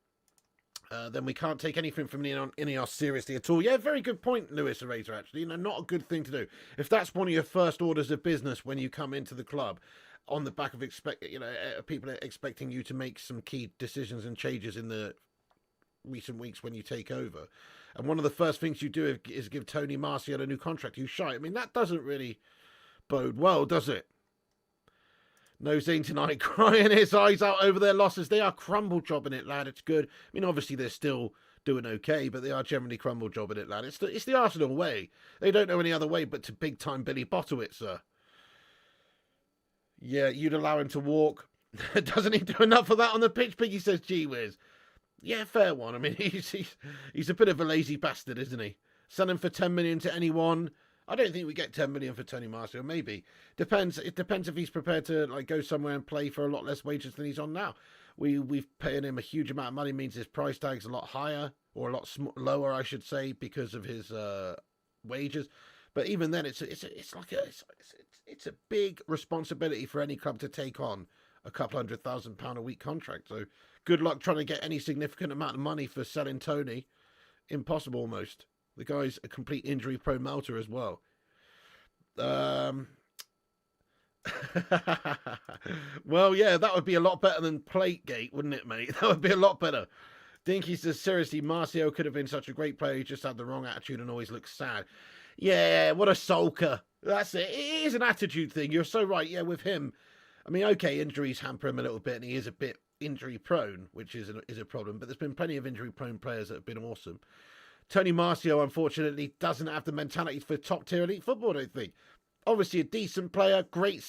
then we can't take anything from Ineos seriously at all. Yeah, very good point, Lewis Eraser, actually. Not a good thing to do. If that's one of your first orders of business when you come into the club, on the back of people are expecting you to make some key decisions and changes in the recent weeks when you take over. And one of the first things you do is give Tony Martial a new contract. You shy. I mean, that doesn't really bode well, does it? No Zane tonight crying his eyes out over their losses. They are crumble jobbing it, lad. It's good. I mean, obviously they're still doing okay, but they are generally crumble jobbing it, lad. It's the Arsenal way. They don't know any other way but to big time Billy Bottle it, sir. Yeah, you'd allow him to walk. Doesn't he do enough of that on the pitch? Piggy says, gee whiz. Yeah, fair one. I mean, he's a bit of a lazy bastard, isn't he? Sell him for 10 million to anyone. I don't think we get 10 million for Tony Martial. Maybe. Depends. It depends if he's prepared to go somewhere and play for a lot less wages than he's on now. We've paying him a huge amount of money means his price tag's a lot higher, or a lot lower, I should say, because of his wages. But even then, it's a big responsibility for any club to take on a couple £100,000 a week contract. So good luck trying to get any significant amount of money for selling Tony. Impossible almost. The guy's a complete injury-prone melter as well. Well, yeah, that would be a lot better than Plategate, wouldn't it, mate? That would be a lot better. Dinky says, seriously, Marcio could have been such a great player. He just had the wrong attitude and always looks sad. Yeah, what a sulker. That's it. It is an attitude thing. You're so right. Yeah, with him. I mean, okay, injuries hamper him a little bit, and he is a bit injury prone, which is a problem. But there's been plenty of injury prone players that have been awesome. Tony Marcio, unfortunately, doesn't have the mentality for top tier elite football, I don't think. Obviously, a decent player, great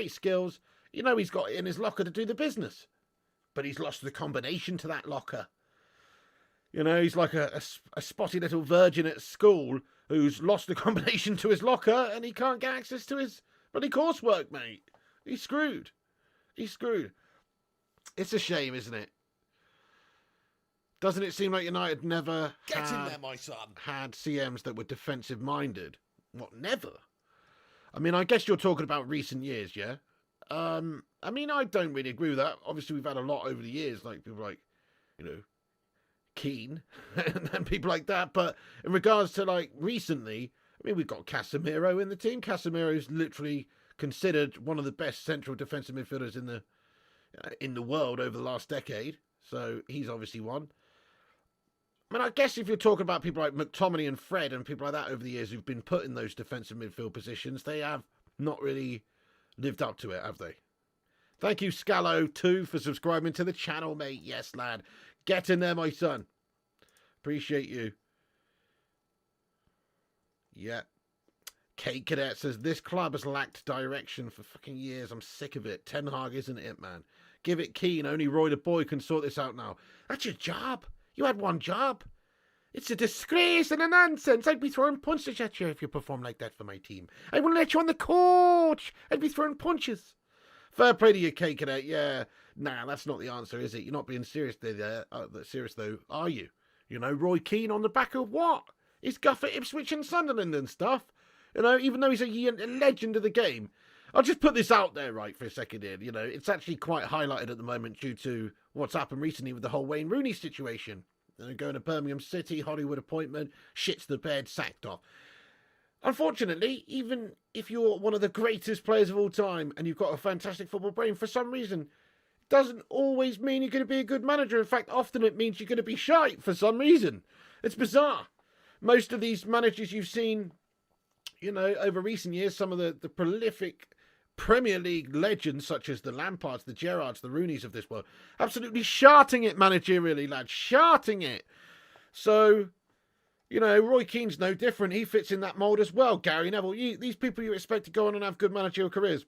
skills. You know, he's got it in his locker to do the business. But he's lost the combination to that locker. You know, he's like a spotty little virgin at school who's lost the combination to his locker and he can't get access to his bloody coursework, mate. He's screwed. He's screwed. It's a shame, isn't it? Doesn't it seem like United never Get in there, my son. Had CMs that were defensive-minded? What, never? I mean, I guess you're talking about recent years, yeah? I mean, I don't really agree with that. Obviously, we've had a lot over the years, like people like, you know, Keane and people like that. But in regards to, like, recently, I mean, we've got Casemiro in the team. Casemiro's literally considered one of the best central defensive midfielders in the world over the last decade. So he's obviously one. I mean, I guess if you're talking about people like McTominay and Fred and people like that over the years who've been put in those defensive midfield positions, they have not really lived up to it, have they? Thank you, Scallo2, for subscribing to the channel, mate. Yes, lad. Get in there, my son. Appreciate you. Yeah. Kate Cadet says, this club has lacked direction for fucking years. I'm sick of it. Ten Hag isn't it, man. Give it Keane. Only Roy the Boy can sort this out now. That's your job. You had one job. It's a disgrace and a nonsense. I'd be throwing punches at you if you perform like that for my team. I wouldn't let you on the coach. I'd be throwing punches. Fair play to you, Kate Cadet. Yeah. Nah, that's not the answer, is it? You're not being serious there. Serious, though, are you? You know, Roy Keane on the back of what? He's guff at Ipswich and Sunderland and stuff. You know, even though he's a legend of the game. I'll just put this out there, right, for a second here. You know, it's actually quite highlighted at the moment due to what's happened recently with the whole Wayne Rooney situation. You know, going to Birmingham City, Hollywood appointment, shits the bed, sacked off. Unfortunately, even if you're one of the greatest players of all time and you've got a fantastic football brain, for some reason, it doesn't always mean you're going to be a good manager. In fact, often it means you're going to be shite for some reason. It's bizarre. Most of these managers you've seen, you know, over recent years, some of the prolific Premier League legends such as the Lampards, the Gerrards, the Rooneys of this world, absolutely sharting it managerially, lads, sharting it. So, you know, Roy Keane's no different. He fits in that mould as well. Gary Neville, these people you expect to go on and have good managerial careers,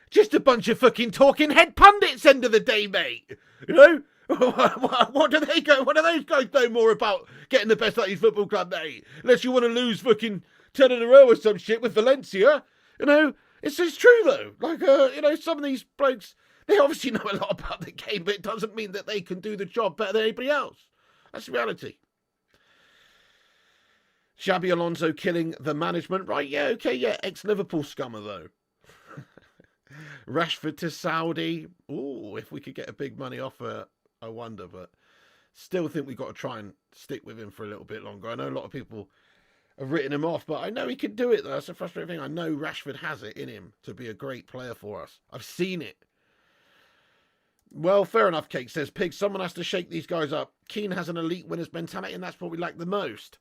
just a bunch of fucking talking head pundits, end of the day, mate. You know? What do they go? What do those guys know more about getting the best out of your football club, mate? Unless you want to lose fucking 10 in a row or some shit with Valencia. You know? It's true, though. Like, you know, some of these blokes, they obviously know a lot about the game, but it doesn't mean that they can do the job better than anybody else. That's the reality. Xabi Alonso killing the management. Right, yeah, okay, yeah. Ex-Liverpool scummer, though. Rashford to Saudi. Ooh, if we could get a big money offer, I wonder, but still think we've got to try and stick with him for a little bit longer. I know a lot of people have written him off, but I know he could do it, though. That's a frustrating thing. I know Rashford has it in him to be a great player for us. I've seen it. Well, fair enough, Kate says. Pig, someone has to shake these guys up. Keane has an elite winner's mentality, and that's what we lack the most.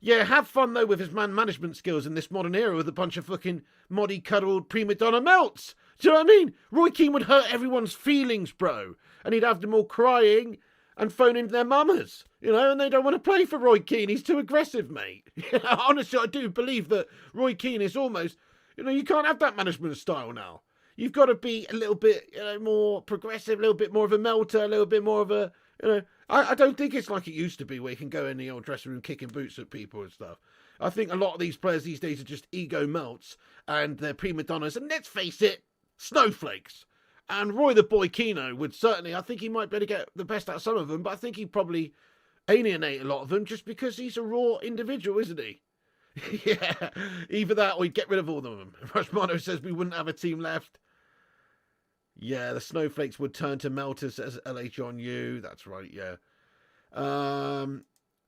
Yeah, have fun, though, with his man management skills in this modern era with a bunch of fucking moddy-cuddled prima donna melts. Do you know what I mean? Roy Keane would hurt everyone's feelings, bro. And he'd have them all crying and phoning their mamas, you know, and they don't want to play for Roy Keane. He's too aggressive, mate. Honestly, I do believe that Roy Keane is almost, you know, you can't have that management style now. You've got to be a little bit, you know, more progressive, a little bit more of a melter, a little bit more of a, you know, I don't think it's like it used to be where you can go in the old dressing room kicking boots at people and stuff. I think a lot of these players these days are just ego melts and they're prima donnas. And let's face it, snowflakes. And Roy the Boy Keane would certainly, I think he might be able to get the best out of some of them, but I think he'd probably alienate a lot of them just because he's a raw individual, isn't he? Yeah, either that or he'd get rid of all of them. Rushmano says we wouldn't have a team left. Yeah, the snowflakes would turn to melters, says LH on you. That's right, yeah.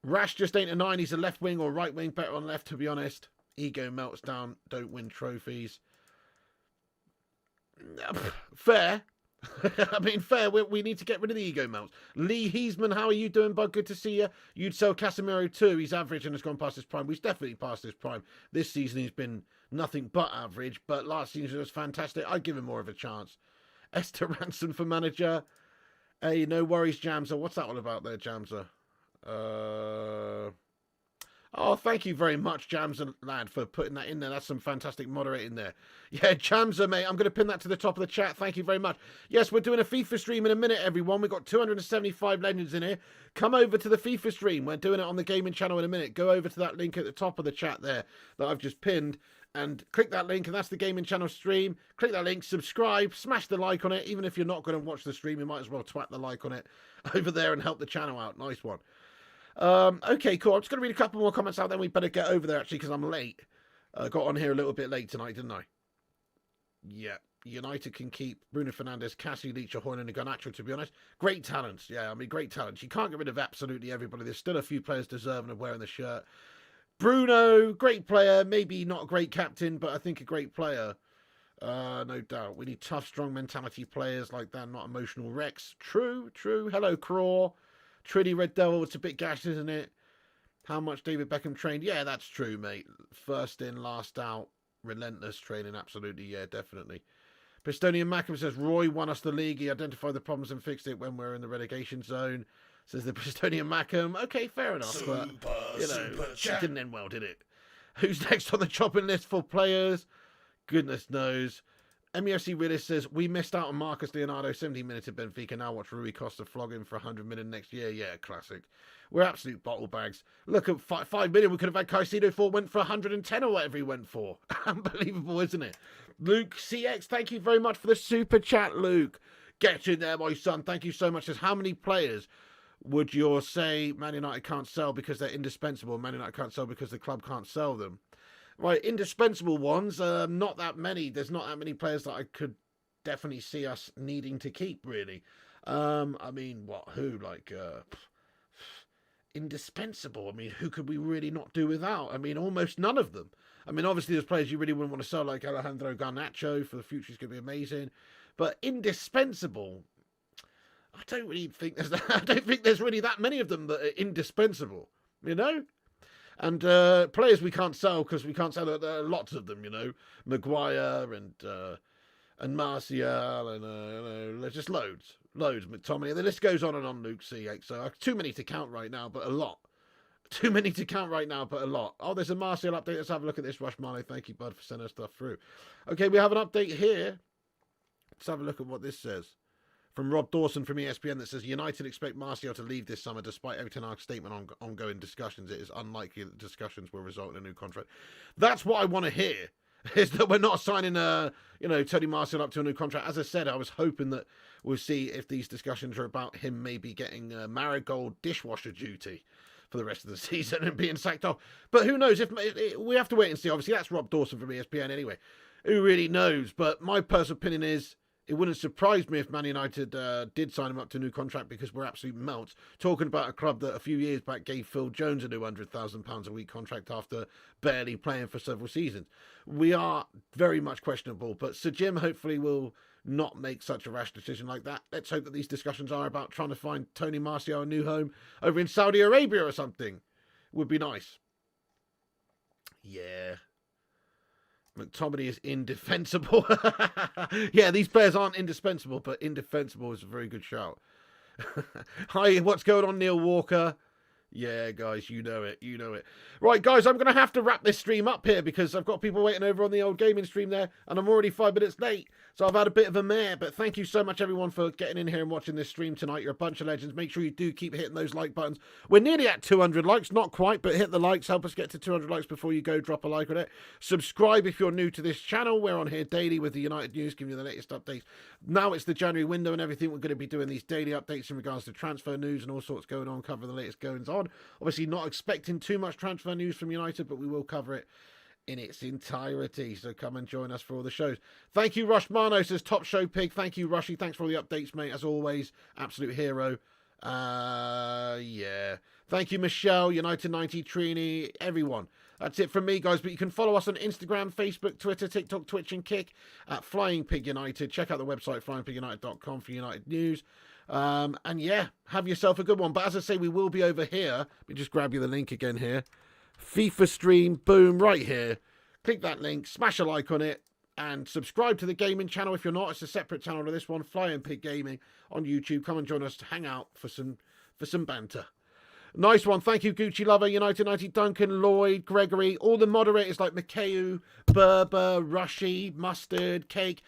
Rash just ain't a 9. He's a left wing or right wing, better on left, to be honest. Ego melts down, don't win trophies. Fair. I mean, fair. We need to get rid of the ego melts. Lee Heesman, how are you doing, bud? Good to see you. You'd sell Casemiro too. He's average and has gone past his prime. He's definitely past his prime. This season he's been nothing but average, but last season was fantastic. I'd give him more of a chance. Esther Ranson for manager. Hey, no worries, Jamza. What's that all about there, Jamza? Oh, thank you very much, Jamza, lad, for putting that in there. That's some fantastic moderating there. Yeah, Jamza, mate, I'm going to pin that to the top of the chat. Thank you very much. Yes, we're doing a FIFA stream in a minute, everyone. We've got 275 legends in here. Come over to the FIFA stream. We're doing it on the gaming channel in a minute. Go over to that link at the top of the chat there that I've just pinned and click that link, and that's the gaming channel stream. Click that link, subscribe, smash the like on it. Even if you're not going to watch the stream, you might as well twat the like on it over there and help the channel out. Nice one. Okay, cool. I'm just going to read a couple more comments out, then we better get over there, actually, because I'm late. Got on here a little bit late tonight, didn't I? Yeah. United can keep Bruno Fernandes, Cassie, Leach, Hoyland, and Garnacho, to be honest. Great talents. Yeah, I mean, great talents. You can't get rid of absolutely everybody. There's still a few players deserving of wearing the shirt. Bruno, great player. Maybe not a great captain, but I think a great player. No doubt. We need tough, strong mentality players like that, not emotional wrecks. True, true. Hello, Craw. Trinity Red Devil, it's a bit gash, isn't it? How much David Beckham trained? Yeah, that's true, mate. First in, last out. Relentless training, absolutely. Yeah, definitely. Bristonian Mackham says, Roy won us the league. He identified the problems and fixed it when we were in the relegation zone. Says the Bristonian Mackham. Okay, fair enough. But, you know, it didn't end well, did it? Who's next on the chopping list for players? Goodness knows. MEFC Realist says, we missed out on Marcus Leonardo, 17 minutes at Benfica. Now watch Rui Costa flog him for 100 million next year. Yeah, classic. We're absolute bottle bags. Look at 5 million we could have had Caicedo for, went for 110 or whatever he went for. Unbelievable, isn't it? Luke CX, thank you very much for the super chat, Luke. Get in there, my son. Thank you so much. Says, how many players would you say Man United can't sell because they're indispensable? Man United can't sell because the club can't sell them. Right, indispensable ones, not that many. There's not that many players that I could definitely see us needing to keep, really. I mean, who? Like, indispensable. I mean, who could we really not do without? I mean, almost none of them. I mean, obviously, there's players you really wouldn't want to sell, like Alejandro Garnacho. For the future, he's going to be amazing. But indispensable, I don't really think I don't think there's really that many of them that are indispensable, you know? And players we can't sell because we can't sell. There are lots of them, you know. Maguire and Martial and there's just loads. McTominay. The list goes on and on, Luke C8. So too many to count right now, but a lot. Too many to count right now, but a lot. Oh, there's a Martial update. Let's have a look at this. Rush Marley. Thank you, bud, for sending us stuff through. Okay, we have an update here. Let's have a look at what this says. From Rob Dawson from ESPN that says, United expect Martial to leave this summer despite Everton Tenag's statement on ongoing discussions. It is unlikely that discussions will result in a new contract. That's what I want to hear, is that we're not signing Tony Martial up to a new contract. As I said, I was hoping that we'll see if these discussions are about him maybe getting marigold dishwasher duty for the rest of the season and being sacked off. But who knows? If we have to wait and see. Obviously, that's Rob Dawson from ESPN anyway. Who really knows? But my personal opinion is, it wouldn't surprise me if Man United did sign him up to a new contract, because we're absolute melts. Talking about a club that a few years back gave Phil Jones a new £100,000 a week contract after barely playing for several seasons. We are very much questionable, but Sir Jim hopefully will not make such a rash decision like that. Let's hope that these discussions are about trying to find Tony Martial a new home over in Saudi Arabia or something. Would be nice. Yeah. McTominay is indefensible. Yeah, these players aren't indispensable, but indefensible is a very good shout. Hi, what's going on, Neil Walker? Yeah, guys, you know it. Right, guys, I'm going to have to wrap this stream up here because I've got people waiting over on the old gaming stream there, and I'm already 5 minutes late. So I've had a bit of a mare, but thank you so much, everyone, for getting in here and watching this stream tonight. You're a bunch of legends. Make sure you do keep hitting those like buttons. We're nearly at 200 likes. Not quite, but hit the likes. Help us get to 200 likes before you go. Drop a like on it. Subscribe if you're new to this channel. We're on here daily with the United News, giving you the latest updates. Now it's the January window and everything. We're going to be doing these daily updates in regards to transfer news and all sorts going on, covering the latest goings on. Obviously, not expecting too much transfer news from United, but we will cover it in its entirety. So come and join us for all the shows. Thank you, Rush Marno says top show pig. Thank you, Rushy. Thanks for all the updates, mate. As always, absolute hero. Yeah. Thank you, Michelle, United 90, Trini, everyone. That's it from me, guys. But you can follow us on Instagram, Facebook, Twitter, TikTok, Twitch, and Kick at Flying Pig United. Check out the website, flyingpigunited.com, for United news. And yeah, have yourself a good one. But as I say, we will be over here. Let me just grab you the link again here. FIFA stream, boom, right here. Click that link, smash a like on it, and subscribe to the gaming channel if you're not. It's a separate channel to this one, Flying Pig Gaming on YouTube. Come and join us to hang out for some banter. Nice one. Thank you, Gucci Lover, United 90, Duncan, Lloyd, Gregory, all the moderators like Mikeu, Berber, Rushy, Mustard, Cake,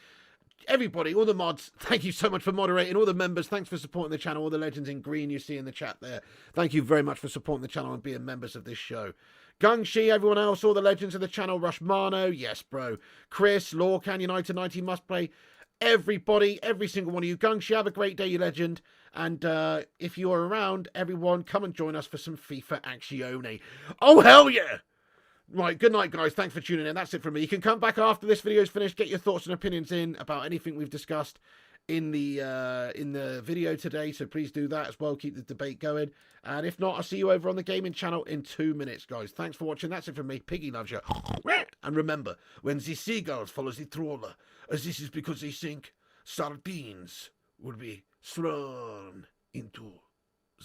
everybody, all the mods. Thank you so much for moderating. All the members, thanks for supporting the channel. All the legends in green you see in the chat there. Thank you very much for supporting the channel and being members of this show. Gungshi, everyone else, all the legends of the channel. Rushmano, yes, bro. Chris, Lorcan, United 90, Must Play. Everybody, every single one of you. Gungshi, have a great day, you legend. And if you're around, everyone, come and join us for some FIFA Azione. Oh, hell yeah! Right, good night, guys. Thanks for tuning in. That's it from me. You can come back after this video is finished, get your thoughts and opinions in about anything we've discussed in the video today. So please do that as well. Keep the debate going. And if not, I'll see you over on the gaming channel in 2 minutes, guys. Thanks for watching. That's it from me. Piggy loves you. And remember, when the seagulls follow the trawler, as this is because they think sardines will be thrown into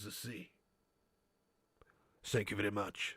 the sea. Thank you very much.